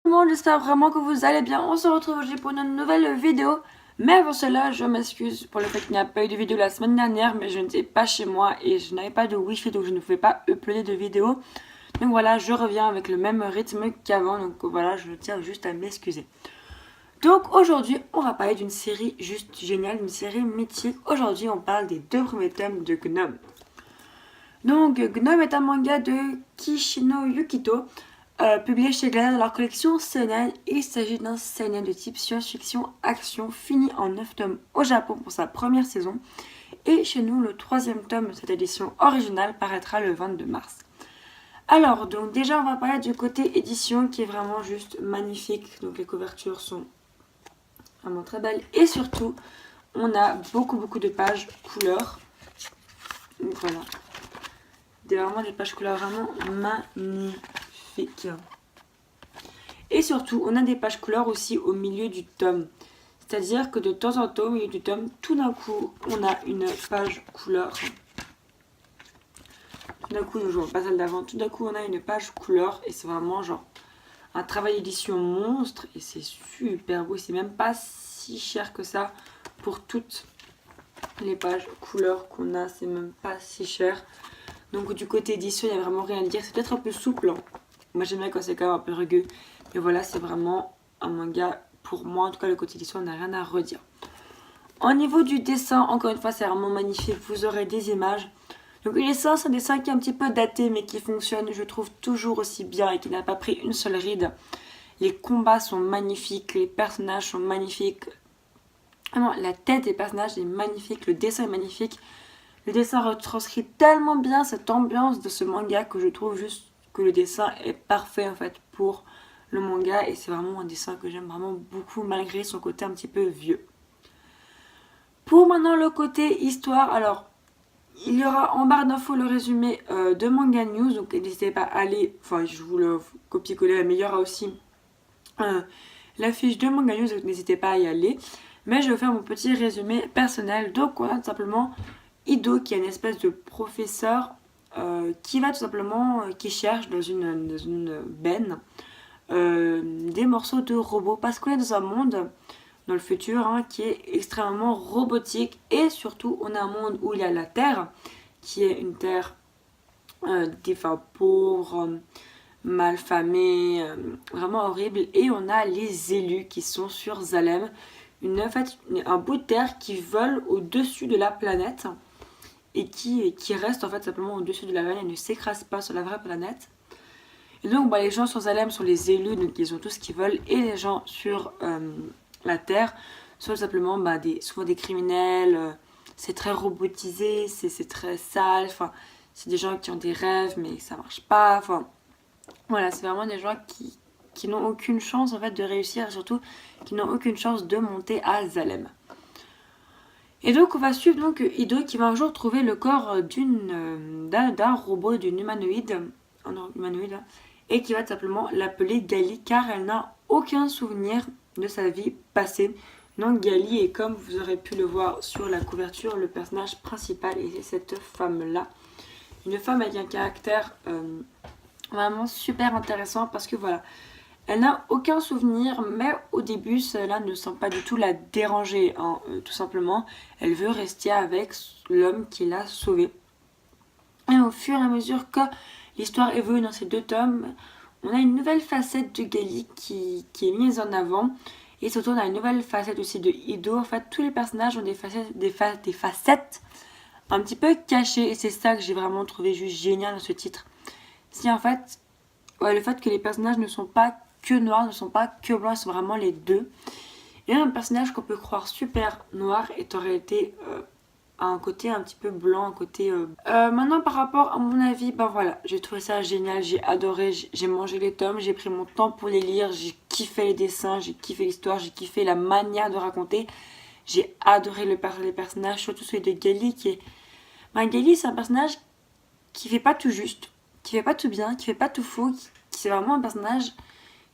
Tout le monde, j'espère vraiment que vous allez bien. On se retrouve aujourd'hui pour une nouvelle vidéo. Mais avant cela, je m'excuse pour le fait qu'il n'y a pas eu de vidéo la semaine dernière, mais je n'étais pas chez moi et je n'avais pas de wifi, donc je ne pouvais pas uploader de vidéo. Donc voilà, je reviens avec le même rythme qu'avant, donc voilà, je tiens juste à m'excuser. Donc aujourd'hui, on va parler d'une série juste géniale, une série mythique. Aujourd'hui, on parle des 2 premiers tomes de Gnome. Donc Gnome est un manga de Kishino Yukito, publié chez Glénat dans leur collection seinen. Il s'agit d'un seinen de type science-fiction action fini en 9 tomes au Japon pour sa première saison. Et chez nous, le 3e tome de cette édition originale paraîtra le 22 mars. Alors, donc déjà, on va parler du côté édition qui est vraiment juste magnifique. Donc les couvertures sont vraiment très belles. Et surtout, on a beaucoup de pages couleurs. Donc voilà. Vraiment des pages couleurs vraiment magnifiques. Et surtout, on a des pages couleurs aussi au milieu du tome. C'est-à-dire que de temps en temps, au milieu du tome, tout d'un coup, on a une page couleur. Tout d'un coup, je vois pas celle d'avant, tout d'un coup, on a une page couleur. Et c'est vraiment genre un travail d'édition monstre. Et c'est super beau. C'est même pas si cher que ça pour toutes les pages couleurs qu'on a. C'est même pas si cher. Donc du côté édition, il n'y a vraiment rien à dire. C'est peut-être un peu souple. Moi j'aime bien quand c'est quand même un peu rugueux. Mais voilà, c'est vraiment un manga, pour moi en tout cas le côté édition, on n'a rien à redire. Au niveau du dessin, encore une fois, c'est vraiment magnifique. Vous aurez des images. Donc le dessin, c'est un dessin qui est un petit peu daté, mais qui fonctionne, je trouve, toujours aussi bien et qui n'a pas pris une seule ride. Les combats sont magnifiques, les personnages sont magnifiques. Vraiment, la tête des personnages est magnifique, le dessin est magnifique. Le dessin retranscrit tellement bien cette ambiance de ce manga que je trouve juste que le dessin est parfait en fait pour le manga. Et c'est vraiment un dessin que j'aime vraiment beaucoup malgré son côté un petit peu vieux. Pour maintenant le côté histoire, alors il y aura en barre d'infos le résumé de Manga News. Donc n'hésitez pas à aller, enfin je vous le copier-coller, mais il y aura aussi la fiche de Manga News, donc n'hésitez pas à y aller. Mais je vais faire mon petit résumé personnel. Donc on a tout simplement Ido qui est une espèce de professeur qui va tout simplement, qui cherche dans une benne des morceaux de robots parce qu'on est dans un monde dans le futur qui est extrêmement robotique et surtout on a un monde où il y a la Terre qui est une Terre des femmes pauvres, malfamées, vraiment horrible, et on a les élus qui sont sur Zalem, en fait, un bout de terre qui vole au-dessus de la planète et qui reste en fait simplement au-dessus de la planète et ne s'écrase pas sur la vraie planète. Et donc les gens sur Zalem sont les élus, donc ils ont tout ce qu'ils veulent, et les gens sur la Terre sont simplement souvent des criminels, c'est très robotisé, c'est très sale, enfin, c'est des gens qui ont des rêves mais ça marche pas, enfin, voilà, c'est vraiment des gens qui n'ont aucune chance en fait de réussir et surtout qui n'ont aucune chance de monter à Zalem. Et donc on va suivre donc Ido qui va un jour trouver le corps d'un robot, d'une humanoïde, et qui va tout simplement l'appeler Gali car elle n'a aucun souvenir de sa vie passée. Donc Gali est, comme vous aurez pu le voir sur la couverture, le personnage principal, et c'est cette femme-là. Une femme avec un caractère vraiment super intéressant parce que voilà, elle n'a aucun souvenir, mais au début, cela ne semble pas du tout la déranger, tout simplement. Elle veut rester avec l'homme qui l'a sauvée. Et au fur et à mesure que l'histoire évolue dans ces 2 tomes, on a une nouvelle facette de Gali qui est mise en avant. Et surtout, on a une nouvelle facette aussi de Ido. En fait, tous les personnages ont des facettes un petit peu cachées. Et c'est ça que j'ai vraiment trouvé juste génial dans ce titre. C'est en fait le fait que les personnages ne sont pas que noirs, ne sont pas que blancs, ils sont vraiment les deux. Et un personnage qu'on peut croire super noir est en réalité un côté un petit peu blanc, un côté... Maintenant par rapport à mon avis, voilà, j'ai trouvé ça génial, j'ai adoré, j'ai mangé les tomes, j'ai pris mon temps pour les lire, j'ai kiffé les dessins, j'ai kiffé l'histoire, j'ai kiffé la manière de raconter. J'ai adoré les personnages, surtout celui de Gali qui est... Gali c'est un personnage qui fait pas tout juste, qui fait pas tout bien, qui fait pas tout faux, c'est vraiment un personnage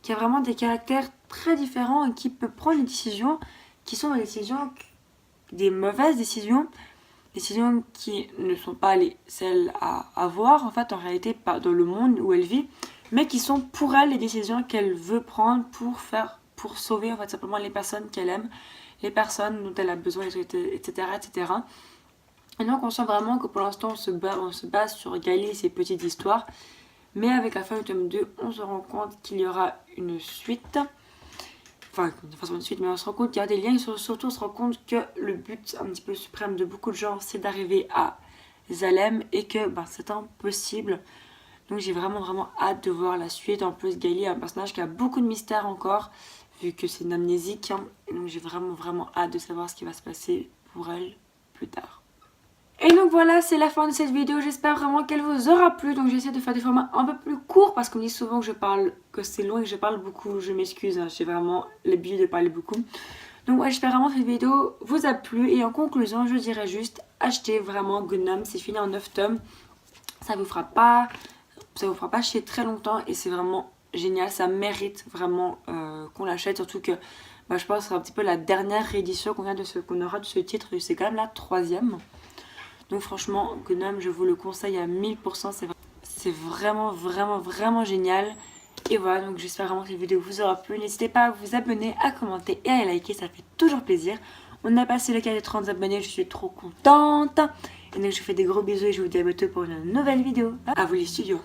qui a vraiment des caractères très différents et qui peut prendre des décisions qui sont des mauvaises décisions qui ne sont pas celles à avoir en fait en réalité dans le monde où elle vit, mais qui sont pour elle les décisions qu'elle veut prendre pour sauver en fait simplement les personnes qu'elle aime, les personnes dont elle a besoin, etc. etc. Et donc on sent vraiment que pour l'instant on se base sur Gaëlle et ses petites histoires, mais avec la fin du tome 2, on se rend compte qu'il y aura une suite. Enfin, de façon une suite, mais on se rend compte qu'il y a des liens et surtout on se rend compte que le but un petit peu suprême de beaucoup de gens, c'est d'arriver à Salem et que c'est impossible. Donc j'ai vraiment hâte de voir la suite. En plus, Gaëlle est un personnage qui a beaucoup de mystère encore, vu que c'est une amnésique. Et donc j'ai vraiment hâte de savoir ce qui va se passer pour elle plus tard. Et donc voilà, c'est la fin de cette vidéo, j'espère vraiment qu'elle vous aura plu. Donc j'essaie de faire des formats un peu plus courts parce qu'on me dit souvent que c'est long et que je parle beaucoup. Je m'excuse, j'ai vraiment l'habitude de parler beaucoup. Donc ouais, j'espère vraiment que cette vidéo vous a plu. Et en conclusion, je dirais juste, achetez vraiment Gnome, c'est fini en 9 tomes. Ça vous fera pas chier très longtemps et c'est vraiment génial, ça mérite vraiment qu'on l'achète. Surtout que je pense que ce sera un petit peu la dernière réédition qu'on aura de ce titre, c'est quand même la 3e. Donc franchement, Gnome, je vous le conseille à 1000%, c'est vraiment génial. Et voilà, donc j'espère vraiment que cette vidéo vous aura plu. N'hésitez pas à vous abonner, à commenter et à liker, ça fait toujours plaisir. On a passé le cas des 30 abonnés, je suis trop contente. Et donc je vous fais des gros bisous et je vous dis à bientôt pour une nouvelle vidéo. À vous les studios.